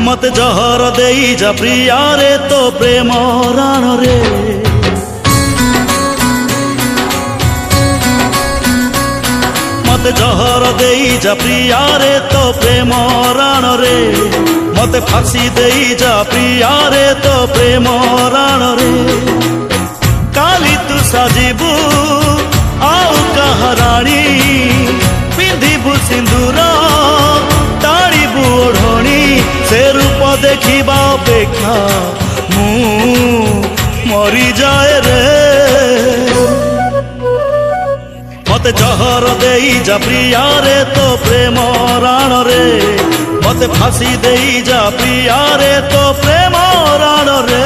मत जहर देई जा प्रिया रे तो प्रेम राण रे। मत जहर देई जा प्रिया रे तो प्रेम राण रे। मत फांसी देई जा प्रिया रे तो प्रेम राण रे। काली तू साजिबू आउ कहाराणी पिंधिबू सिंदूर ताड़ीबू ओढ़णी से रूप देखिबा अपेक्षा मु मरी जाए रे। मत जहर देई जा प्रिया रे तो प्रेम राण रे। मत फांसी देई जा प्रिया रे तो प्रेम राण रे।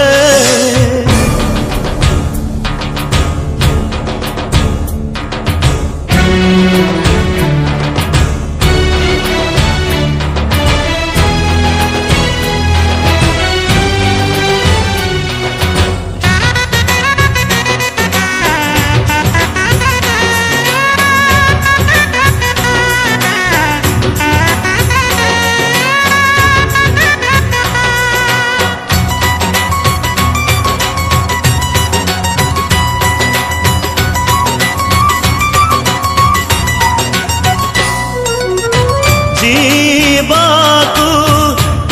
जीवाकू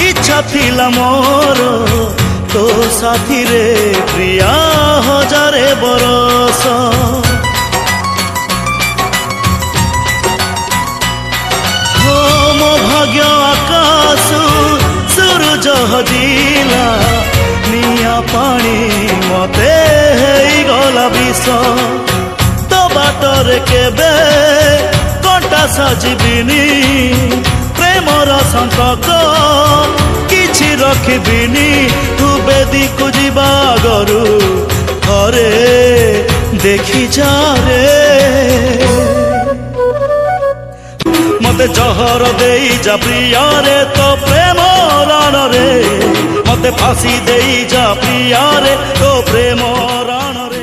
इच्छा थिला मोर तो साथी रे प्रिया हजारे बरस। हो मो भाग्य आकाश सूरज हजिला निया पानी मते हेई गला विष। तो बाटरे केबे कंटा साजिबिनी प्रेमर संपर्क किछि रखिबिनी। तू बेदी को जीवा गरु घरे देखी जा रे। मते जहर देई जा प्रिया रे तो प्रेम राण रे। मते फांसी देई जा प्रिया रे तो प्रेम राण रे।